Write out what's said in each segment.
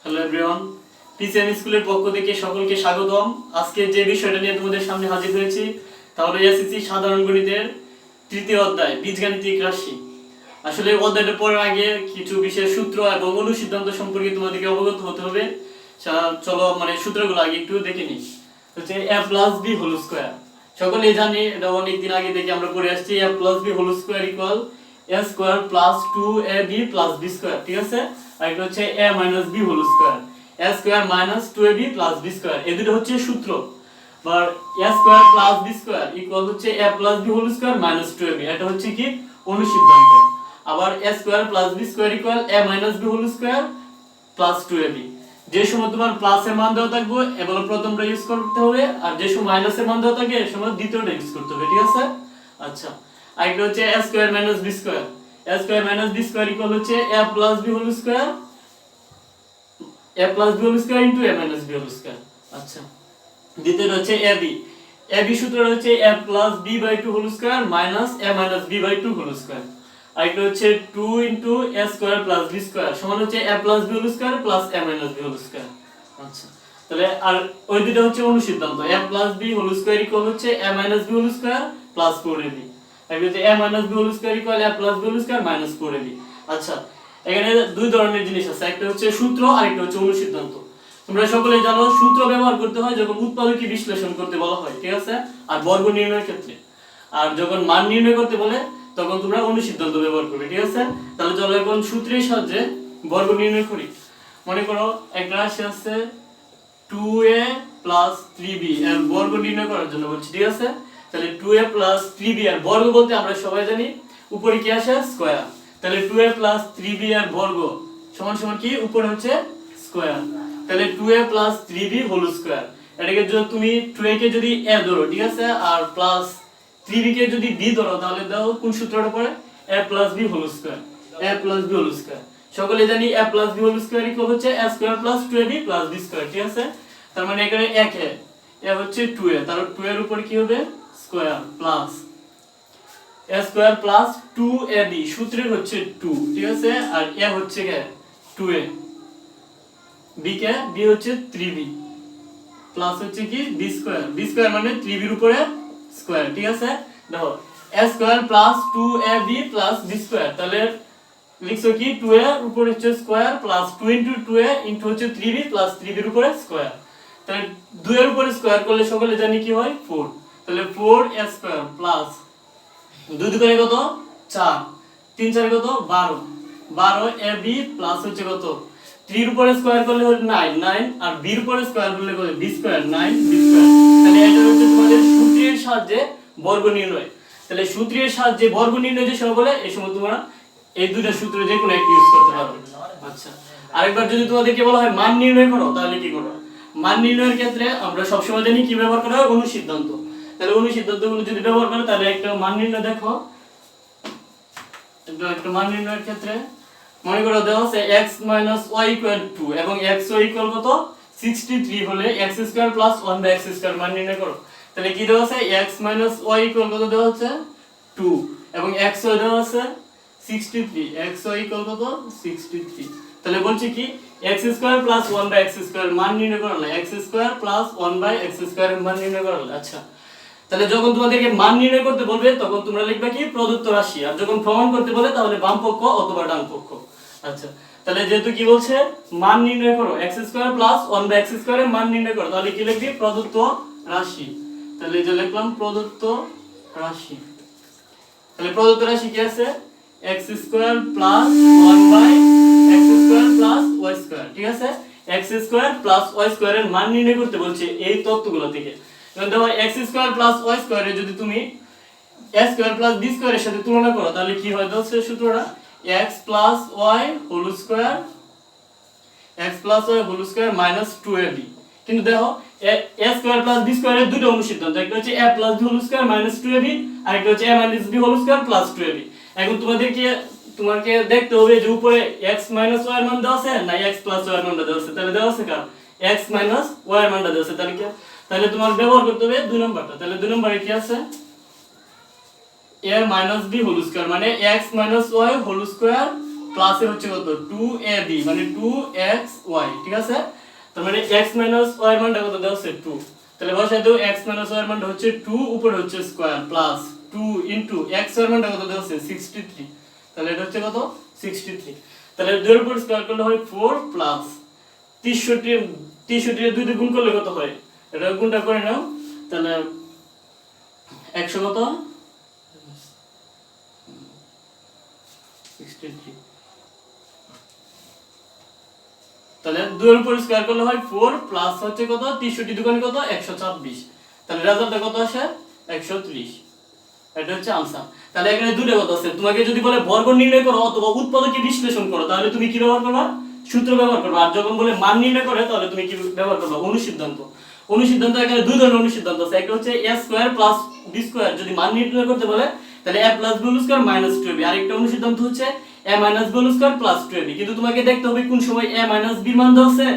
Hello everyone, PCM স্কুলের পক্ষ থেকে সকলকে স্বাগতম। আজকে যে বিষয়টা নিয়ে তোমাদের সামনে হাজির হয়েছি তা হলো এসএসসি সাধারণ গণিতের তৃতীয় অধ্যায় বীজগাণিতিক রাশি। আসলে অধ্যায়টা পড়ার আগে কিছু বিশেষ সূত্র এবং অনুসিদ্ধান্ত সম্পর্কে তোমাদেরকে অবগত হতে হবে। চলো সূত্রগুলো আগে একটু দেখে নিই। হচ্ছে a plus b whole square, সকলেই জানি, এটা অনেক দিন আগে থেকে আমরা পড়ে আসছি। a plus b whole square equal a square plus 2ab plus b square, ঠিক আছে। আর এটা হচ্ছে a minus b whole square, a square minus 2ab plus b square. এই দুটো হচ্ছে সূত্র। বা a square plus b square equal হচ্ছে a plus b whole square minus 2ab, এটা হচ্ছে কি অনুসিদ্ধান্ত। আবার a square plus b square equal a minus b whole square plus 2ab। যে সময় তোমার প্লাসের মান দেওয়া থাকবে এবার প্রথমটা ইউজ করতে হবে, আর যে সময় মাইনাসের মান দেওয়া থাকে এই সময় দ্বিতীয়টা ইউজ করতে হবে, ঠিক আছে। আচ্ছা, আরেকটা হচ্ছে a square minus b square, a square minus b square equal হচ্ছে a plus b whole square, a plus b whole square into a minus b whole square. আচ্ছা, দ্বিতীয়টা হচ্ছে ab, ab সূত্রটা হচ্ছে a plus b by 2 whole square minus a minus b by 2 whole square. আরেকটা হচ্ছে 2 into a square plus b square সমান হচ্ছে a plus b whole square plus a minus b whole square. আচ্ছা, তাহলে আর ওই দুটো হচ্ছে অনুসিদ্ধান্ত। a plus b whole square equal হচ্ছে a minus b whole square plus 4ab। আর হচ্ছে a minus b whole square equal a plus b whole square minus 4ab। আচ্ছা, এখানে দুই ধরনের জিনিস আছে, একটা হচ্ছে সূত্র আর একটা হচ্ছে অনুসিদ্ধান্ত। তোমরা সকলেই জানো সূত্র ব্যবহার করতে হয় যখন উৎপাদকী বিশ্লেষণ করতে বলা হয়, ঠিক আছে, আর বর্গ নির্ণয়ের ক্ষেত্রে। আর যখন মান নির্ণয় করতে বলে তখন তোমরা অনুসিদ্ধান্ত ব্যবহার করবে, ঠিক আছে। তাহলে চলো এখন সূত্রের সাহায্যে বর্গ নির্ণয় করি। মনে করো একটা রাশি আছে 2a প্লাস 3b এর বর্গ নির্ণয় করার জন্য বলছি, ঠিক আছে। তাহলে 2a প্লাস 3b এর বর্গ বলতে আমরা সবাই জানি উপরে কি আসে স্কয়ার। তাহলে 2a প্লাস 3b এর বর্গ সমান সমান কি উপরে হচ্ছে স্কয়ার। তাহলে 2a plus 3b whole square, এটাকে যদি তুমি 2a কে যদি a ধরো, ঠিক আছে, আর প্লাস 3b কে যদি b ধরো, তাহলে দাও কোন সূত্রটা পড়ে a plus b whole square, a plus b whole square. সকলে জানি a plus b whole square equal হচ্ছে a square plus 2ab plus b square, ঠিক আছে। তার মানে এখানে 1 a হচ্ছে 2a, তাহলে 2 এর উপর কি হবে square plus a square plus 2ab, সূত্রের হচ্ছে 2, ঠিক আছে, আর a হচ্ছে কে 2a, b কে b হচ্ছে 3b প্লাস হচ্ছে কি b স্কয়ার, b স্কয়ার মানে 3b এর উপরে স্কয়ার, ঠিক আছে। দেখো a square plus 2ab plus b square, তাহলে লিখছো কি 2a এর উপরে হচ্ছে square plus 2 into 2a into হচ্ছে 3b প্লাস 3b এর উপরে স্কয়ার। তাহলে 2 এর উপরে স্কয়ার করলে সকলে জানি কি হয় 4, তাহলে 4a স্কয়ার প্লাস 2 দুগুণে কত 4, 3 4 কত 12, 12ab প্লাস হচ্ছে কত 3 এর উপরে স্কয়ার করলে হলো 9, 9 আর b এর উপরে স্কয়ার করলে কত b স্কয়ার 9b স্কয়ার। তাহলে এটা হচ্ছে তোমাদের সূত্রের সাহায্যে বর্গ নির্ণয়। তাহলে সূত্রের সাহায্যে বর্গ নির্ণয় যে সময় বলে এই সময় তোমরা এই দুইটা সূত্র যে কোনো একটা ইউজ করতে পারো। আচ্ছা, আরেকবার যদি তোমাদেরকে বলা হয় মান নির্ণয় করো, তাহলে কি করো? মান নির্ণয়ের ক্ষেত্রে আমরা সবসময় জানি কি ব্যবহার করা হয় অনুসিদ্ধান্ত। তাহলে অনুসিদ্ধান্তগুলো যদি ব্যবহার করো তাহলে একটা মান নির্ণয় দেখো, একটা মান নির্ণয়ের ক্ষেত্রে মনে করো দেওয়া আছে x y 2 এবং xy কত 63 হলে x² 1/x² মান নির্ণয় করো। তাহলে কি দেওয়া আছে x y কত দেওয়া আছে 2 এবং xy দেওয়া আছে 63, xy কত 63। তাহলে বলছি কি x² 1/x² মান নির্ণয় করো না, x² 1/x² এর মান নির্ণয় করো। আচ্ছা, তাহলে যখন তোমাদেরকে মান নির্ণয় করতে বলবে তখন তোমরা লিখবে কি প্রদত্ত রাশি, আর যখন প্রমাণ করতে বলে তাহলে বাম পক্ষ অথবা ডান পক্ষ। আচ্ছা, তাহলে যেহেতু কি বলছে মান নির্ণয় করো x² 1/x² এর মান নির্ণয় করো, তাহলে কি লিখবি প্রদত্ত রাশি। তাহলে এই যে লিখলাম প্রদত্ত রাশি। তাহলে প্রদত্ত রাশি কি আছে x² 1/x² y², ঠিক আছে। x² y² এর মান নির্ণয় করতে বলছে এই তথ্যগুলো থেকে। এখন দেখো x² y² এর যদি তুমি a² b² এর সাথে তুলনা করো তাহলে কি হয় দোস্ত সূত্রটা x y whole square, x y whole square minus 2ab। কিন্তু দেখো a² b² এর দুটো অনুসিদ্ধান্ত, একটা হচ্ছে a b whole square minus 2ab আর একটা হচ্ছে a b whole square plus 2ab। এখন তোমাকে দেখতে হবে যে উপরে x y এর মান দেওয়া আছে না x y এর মানটা দেওয়া আছে। তাহলে দেওয়া আছে কার x y এর মানটা দেওয়া আছে, তাহলে কি তাহলে তোমার ব্যবহার করতে হবে 2 নম্বরটা। তাহলে 2 নম্বরে কি আছে a b হোল স্কয়ার মানে x y whole square plus এর হচ্ছে কত 2ab মানে 2xy, ঠিক আছে। তার মানে x y এর মানটা কত দেওয়া আছে 2, তাহলে বসাই দাও x y এর মানটা হচ্ছে 2, উপরে হচ্ছে স্কয়ার প্লাস 2 ইনটু x এর মানটা কত দেওয়া আছে 63, তাহলে এটা হচ্ছে কত 63। তাহলে 2 এর উপর স্কয়ার করলে হয় 4 প্লাস 63, 63 এর 2 দিয়ে গুণ করলে কত হয়, এটা গুণটা করে নাও। তাহলে 100 কত 63, তাহলে 2 এর উপর স্কয়ার করলে হয় 4 প্লাস হচ্ছে কত 63 দুগুণ কত 126, তাহলে রেজাল্টটা কত আসে 130, এটা হচ্ছে आंसर। তাহলে এখানে দুটো কথা আছে, তোমাকে যদি বলে বর্গ নির্ণয় করো অথবা উৎপাদকে বিশ্লেষণ করো তাহলে তুমি কি ব্যবহার করবে, সূত্র ব্যবহার করবে। আর যখন বলে মান নির্ণয় করে তাহলে তুমি কি ব্যবহার করবে, অনুসিদ্ধান্ত। অনুসিদ্ধান্ত এখানে দুই ধরনের অনুসিদ্ধান্ত আছে, একটা হচ্ছে a square plus b square যদি মান নির্ণয় করতে বলে তাহলে a plus b whole square minus 2ab, আরেকটা অনুসিদ্ধান্ত হচ্ছে a minus b whole square plus 2ab। কিন্তু তোমাকে দেখতে হবে কোন সময় a মাইনাস b মান দেওয়া আছে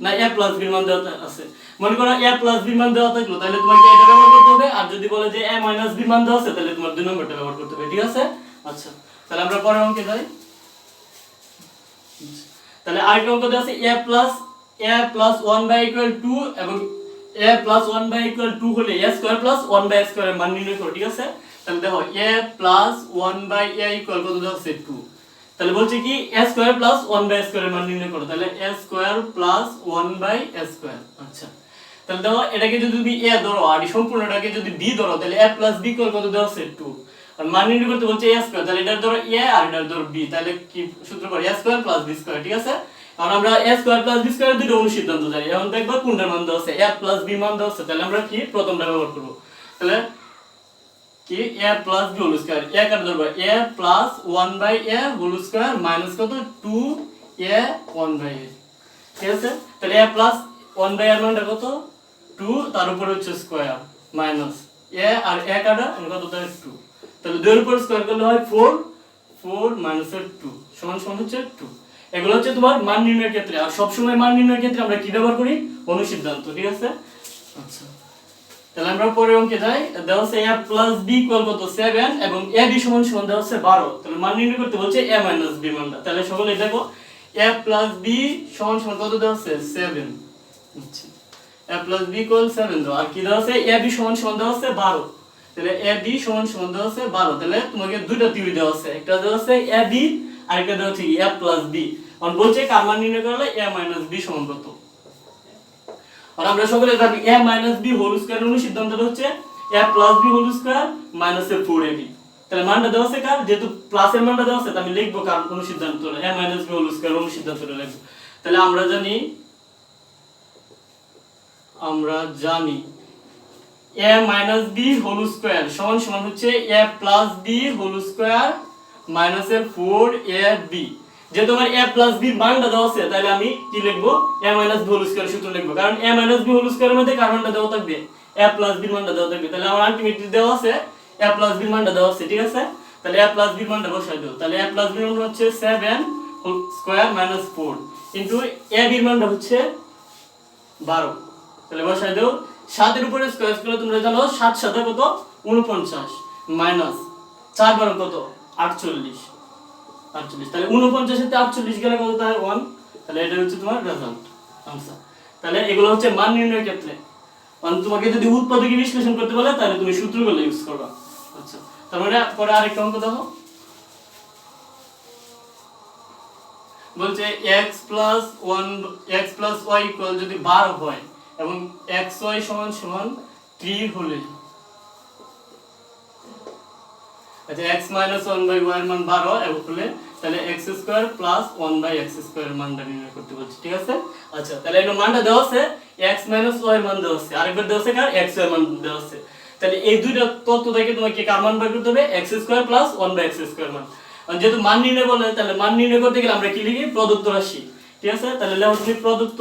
না a প্লাস b মান দেওয়া আছে। মনে করো a প্লাস b মান দেওয়া থাকলো তাহলে তোমাকে এটা ব্যবহার করতে হবে, আর যদি বলে যে a মাইনাস b মান দেওয়া আছে তাহলে তোমার দুই নম্বরটা ব্যবহার করতে হবে, ঠিক আছে। আচ্ছা, তাহলে আমরা পরের অঙ্কে যাই। তাহলে আরেকটা অঙ্ক দেওয়া আছে a প্লাস 1 বাই ইকুয়াল 2 এবং a প্লাস 1 বাই ইকুয়াল 2 হলে a square plus 1 by square এর মান নির্ণয় করো, ঠিক আছে। তাহলে দেখো a plus 1 by a equal কত দেওয়া আছে 2, তাহলে বলছে কি a square plus 1 by square এর মান নির্ণয় করো, তাহলে a square plus 1 by a square. আচ্ছা, তাহলে দেখো এটাকে যদি তুমি a ধরো আর সম্পূর্ণটাকে যদি b ধরো তাহলে a প্লাস b ইকুয়াল কত দেওয়া আছে 2, আর মান নির্ণয় করতে বলছে a স্কয়ার, তাহলে এটা ধরো a আর এটা ধরো b, তাহলে কি সূত্র পড়ে a square plus b square, ঠিক আছে। এখন আমরা a square plus b square দুটো অনুসিদ্ধান্ত জানি, এখন দেখবা কোনটার মান দেওয়া আছে, a প্লাস b মান দেওয়া আছে, তাহলে আমরা কি প্রথমটা ব্যবহার করব। তাহলে কি a plus b whole square, a কাটা ধরবা a plus 1 by a whole square minus কত 2a 1 বাই a, ঠিক আছে। তাহলে a প্লাস 1 বাই a এর মানটা কত 2, তার উপর হচ্ছে স্কয়ার মাইনাস a আর a কাটা কত দেয় 2, তাহলে 2 এর উপর স্কয়ার করলে হয় 4 মাইনাস 2 সমান সমান হচ্ছে 2। এগুলো হচ্ছে তোমার মান নির্ণয়ের ক্ষেত্রে, আর সব সময় মান নির্ণয়ের ক্ষেত্রে আমরা কি ব্যবহার করি, অনুসিদ্ধান্ত, ঠিক আছে। আচ্ছা, তাহলে আমরা পরের অঙ্কে যাই। দেওয়া আছে a প্লাস b ইকুয়াল কত 7 এবং ab সমান সমান দেওয়া আছে 12, তাহলে মান নির্ণয় করতে বলছে a মাইনাস b মানটা, তাহলে সকলে দেখো a প্লাস b সমান সমান কত দেওয়া আছে 7। আচ্ছা, a প্লাস b ইকুয়াল 7 দাও, আর কি দেওয়া আছে ab সমান সমান দেওয়া আছে 12, তাহলে ab সমান সমান দেওয়া আছে 12, তাহলে তোমাকে দুইটা থিওরি দেওয়া আছে, একটা দেওয়া আছে ab আরেকটা দেওয়া আছে a প্লাস b। আর বলছে কার মান নির্ণয় করলে a মাইনাস b সমান কত। আর আমরা সকলে জানি a minus b whole square অনুসিদ্ধান্তটা হচ্ছে a plus b whole square minus 4ab, তাহলে মানটা দেওয়া আছে কার, যেহেতু প্লাস এর মানটা দেওয়া আছে তাহলে আমি লিখব কার অনুসিদ্ধান্তটা, a minus b whole square অনুসিদ্ধান্তটা লিখব। তাহলে আমরা জানি a minus b whole square সমান সমান হচ্ছে a plus b whole square minus 4ab। যে তোমার a প্লাস b মানটা দেওয়া আছে তাহলে আমি কি লিখব, a minus b whole square সূত্র লিখব, কারণ a মাইনাস b হোল স্কয়ারের মধ্যে কার মানটা দেওয়া থাকবে, a প্লাস b মানটা দেওয়া থাকবে, তাহলে আমার আলটিমেটলি দেওয়া আছে a প্লাস b মানটা দেওয়া আছে, ঠিক আছে। তাহলে a প্লাস b মানটা বসাই দাও, তাহলে a প্লাস b মান হচ্ছে 7 whole square minus 4 into a b মানটা হচ্ছে 12, তাহলে বসাই দাও 7 এর উপরে স্কয়ার করলে তোমরা জানো 7 7 কত 49 মাইনাস 4 12 কত 48, তাহলে 49 এর সাথে 48 গেলে কত হয় 1, তাহলে এটা হচ্ছে তোমার রেজাল্ট आंसर। তাহলে এগুলো হচ্ছে মান নির্ণয়ের ক্ষেত্রে, মানে তোমাকে যদি উৎপাদকে বিশ্লেষণ করতে বলে তাহলে তুমি সূত্রগুলো ইউজ করবা। আচ্ছা, তারপরে পরে আরেকটা অঙ্ক দেখো, বলছে x plus y ইকুয়াল যদি 12 হয় এবং xy সমান সমান 3 হলে, আচ্ছা x minus 1 by y এর মান 12 এবং হলে তাহলে x square plus 1 by x square এর মানটা নির্ণয় করতে বলছি, ঠিক আছে। আচ্ছা, তাহলে এর মানটা দেওয়া আছে x minus y এর মান দেওয়া আছে, আরেকবার দেওয়া আছে কার x এর মান দেওয়া আছে, তাহলে এই দুইটা তথ্য থেকে তোমাকে কার মান বের করতে হবে, x square plus 1 by x square মান। আর যেহেতু মান নির্ণয় বলে তাহলে মান নির্ণয় করতে গেলে আমরা কি লিখি, প্রদত্ত রাশি, ঠিক আছে। তাহলে লেখো তুমি প্রদত্ত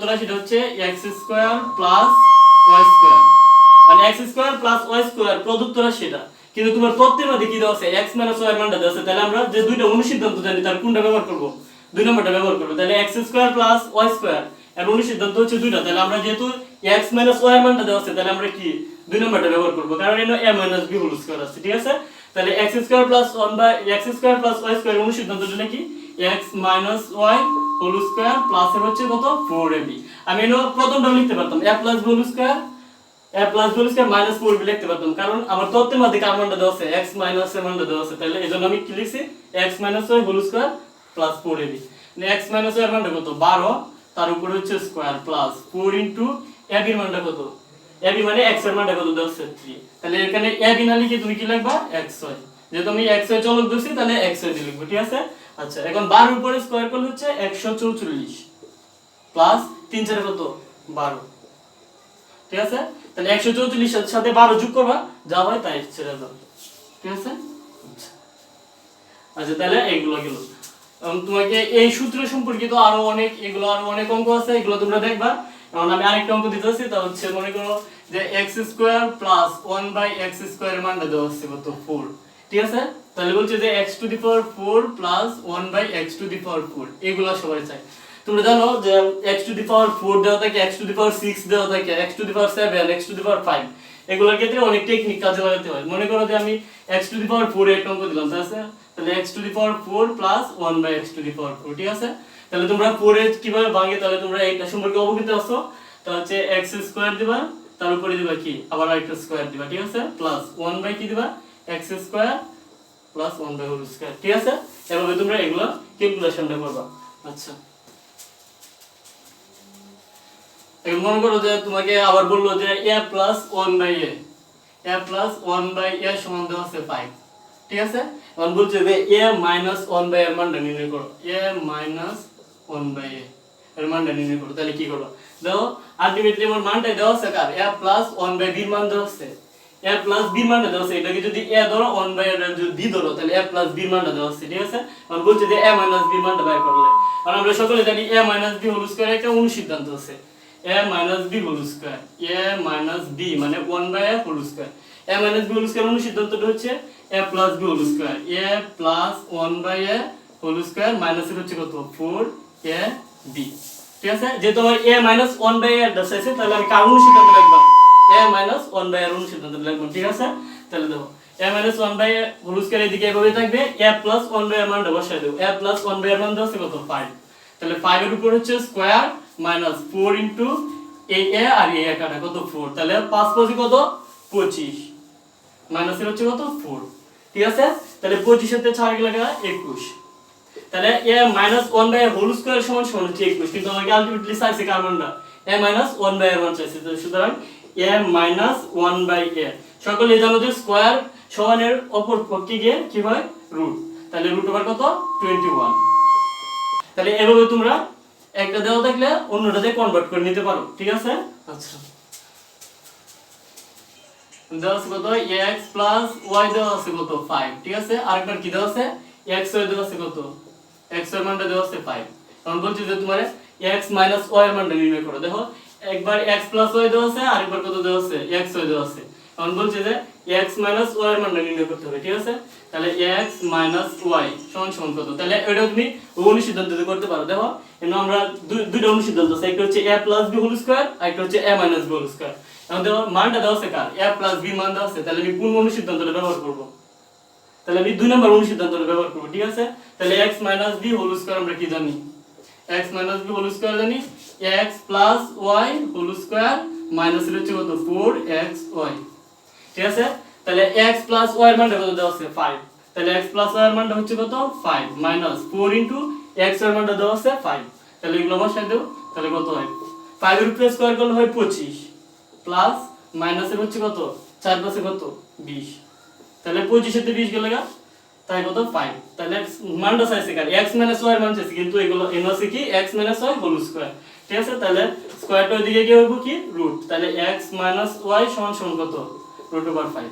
রাশিটা হচ্ছে x square plus y square, মানে x square plus y square প্রদত্ত রাশিটা, কিন্তু তোমার তথ্যের মধ্যে কি দেওয়া আছে x মাইনাস y এর মানটা দেওয়া আছে, তাহলে আমরা যে দুইটা অনুসিদ্ধান্ত জানি তার কোনটা ব্যবহার করব, দুই নম্বরটা ব্যবহার করব। তাহলে x square plus y square এর অনুসিদ্ধান্ত হচ্ছে দুইটা, তাহলে আমরা যেহেতু x মাইনাস y এর মানটা দেওয়া আছে তাহলে আমরা কি দুই নম্বরটা ব্যবহার করব, কারণ এখানে a minus b whole square আছে, ঠিক আছে। তাহলে x square plus 1 by x square plus y square অনুসিদ্ধান্তটা নাকি x minus y whole square plus এর হচ্ছে কত 4ab। আমি এর প্রথমটা লিখতে পারতাম a plus b whole square minus 4b লিখতে পারতাম, কারণ আমার তত্ত্বের মধ্যে কার মানটা দেওয়া আছে x মাইনাস এর মানটা দেওয়া আছে, তাহলে এজন্য আমি কি লিখছি x minus y whole square plus 4ab। মানে x মাইনাস y এর মানটা কত 12, তার উপরে হচ্ছে স্কয়ার প্লাস 4 ইনটু ab এর মানটা কত, ab মানে x এর মানটা কত দেওয়া আছে 3, তাহলে এখানে ab না লিখে তুমি কি লিখবা xy, যেহেতু আমি xy চলক দিছি তাহলে xy দিয়ে লিখব, ঠিক আছে। আচ্ছা এখন 12 এর উপরে স্কয়ার করলে হচ্ছে 144 প্লাস 3 4 কত 12, ঠিক আছে। তাহলে 144 এর সাথে 12 যোগ করবা, যা হয় তাই ছেড়ে দাও, ঠিক আছে। আচ্ছা তাহলে এইগুলো গেল। তোমাকে এই সূত্র সম্পর্কিত আরো অনেক অঙ্ক আছে, এগুলো তোমরা দেখবা। এখন আমি আরেকটা অঙ্ক দিতেছি, তা হচ্ছে মনে করো যে x square plus 1 by x square এর মানটা দেওয়া আছে কত 4, ঠিক আছে। তাহলে বলছে যে x to the power 4 plus 1 by x to the power 4, এগুলা সবাই চাই। তোমরা জানো যে x টু দি পাওয়ার 4 দেওয়া থাকে, x টু দি পাওয়ার 6 দেওয়া থাকে, x to the power 7, x to the power 5, এগুলোর ক্ষেত্রে অনেক টেকনিক কাজে লাগাতে হয়। মনে করো যে আমি x টু দি পাওয়ার 4 এর একটা অঙ্ক দিলাম, ঠিক আছে। তাহলে x to the power 4 plus 1 by x to the power 4, ঠিক আছে। তাহলে তোমরা 4 এর কিভাবে ভাঙে তাহলে তোমরা এটা সম্পর্কে অবগত আছো। তাহলে হচ্ছে x স্কয়ার দিবা, তার উপরে দিবা কি আবার আরেকটা স্কয়ার দিবা, ঠিক আছে, প্লাস 1 বাই কি দিবা x square plus 1 by whole square, ঠিক আছে। এভাবে তোমরা এগুলো ক্যালকুলেশনটা করবা। আচ্ছা এখন মনে করো যে তোমাকে আবার বললো যে a প্লাস 1 বাই a সমান দেওয়া আছে 5, ঠিক আছে। এখন বলছে যে a মাইনাস 1 বাই এর মানটা নির্ণয় করো, a মাইনাস 1 বাই এর মানটা নির্ণয় করো। তাহলে কি করবা, দেখো আলটিমেটলি আমার মানটা দেওয়া আছে কার a প্লাস 1 বাই b এর মান দেওয়া আছে, a প্লাস b এর মানটা দেওয়া আছে, এটাকে যদি a ধরো 1 বাই এর যদি b ধরো তাহলে a প্লাস b এর মানটা দেওয়া আছে, ঠিক আছে। এখন বলছে যে a মাইনাস b এর মানটা বের করলে, আর আমরা সকলে জানি a minus b whole square একটা অনুসিদ্ধান্ত আছে, a minus b whole square, a minus b মানে 1 by a whole square, a minus b whole square অনুসিদ্ধান্তটা হচ্ছে a plus b whole square, a plus 1 by a whole square minus এর হচ্ছে কত 4ab, ঠিক আছে। যে তোমার a minus 1 by a দর্শাইছে, তাহলে আমি কার অনুসিদ্ধান্ত লিখব, a minus 1 by a অনুসিদ্ধান্ত লিখব, ঠিক আছে। তাহলে দেখো a minus 1 by a whole square এদিকে এভাবে থাকবে, a plus 1 by a মানটা বসাই দেব, a plus 1 by a মান দেওয়া আছে কত 5, তাহলে 5 এর উপর হচ্ছে স্কয়ার মাইনাস 4 ইনটু a আর a কাটা কত 4, তাহলে 5 5 কত 25 মাইনাস এর হচ্ছে কত 4, ঠিক আছে। তাহলে 25 এর সাথে 4 কি লাগা 21, তাহলে a minus 1 by a whole square সমান সমান হচ্ছে 21, কিন্তু আমাকে আলটিমেটলি চাইছে কার মানটা a minus 1 by a মান চাইছে, তো সুতরাং a minus 1 by a, সকলে জানো যে স্কয়ার সমানের অপর পক্ষে গিয়ে কি হয় রুট, তাহলে রুট ওভার কত 21। তাহলে এভাবে তোমরা একটা দেওয়া থাকলে অন্যটাতে কনভার্ট করে নিতে পারো, ঠিক আছে। আচ্ছা দেওয়া আছে কত x প্লাস y দেওয়া আছে কত 5, ঠিক আছে। আরেকবার কি দেওয়া আছে x y দেওয়া আছে কত, x এর মানটা দেওয়া আছে 5। এখন বলছি যে তোমার x মাইনাস y এর মানটা নির্ণয় করো, দেখো একবার x প্লাস y দেওয়া আছে, আরেকবার কত দেওয়া আছে x y দেওয়া আছে। এখন বলছি যে x মাইনাস y এর মানটা নির্ণয় করতে হবে, ঠিক আছে। তাহলে x মাইনাস y সমান সমান কত, তাহলে এটা তুমি অনুসিদ্ধান্ত দিয়ে করতে পারো। দেখো এখানে আমরা দুইটা অনুসিদ্ধান্ত আছে, একটা হচ্ছে a plus b whole square, আর একটা হচ্ছে a minus b whole square. এখন দেখো মানটা দেওয়া আছে কার a প্লাস b মান দেওয়া আছে, তাহলে আমি কোন অনুসিদ্ধান্তটা ব্যবহার করব, তাহলে আমি 2 নম্বর অনুসিদ্ধান্তটা ব্যবহার করব, ঠিক আছে। তাহলে x minus b whole square আমরা কি জানি, x minus b whole square জানি x plus y whole square minus এর হচ্ছে কত 4xy, ঠিক আছে। তাহলে x প্লাস y এর মানটা কত দেওয়া আছে 5, তাহলে x প্লাস y এর মানটা হচ্ছে কত 5 মাইনাস 4 ইনটু x এর মানটা দেওয়া আছে 5, তাহলে এগুলো বসাই দাও, তাহলে কত হয় 5 এর উপরে স্কয়ার করলে হয় 25 প্লাস মাইনাস এর হচ্ছে কত 4 পাশে কত 20, তাহলে 25 এর 20 গেল গা, তাই কত 5, তাহলে মানটা চাইছে কার x মাইনাস y এর মান চাইছে, কিন্তু এগুলো এন আছে কি x minus y whole square, ঠিক আছে। তাহলে স্কয়ারটা ওইদিকে কি হবে কি রুট, তাহলে x মাইনাস y সমান সমান কত √5।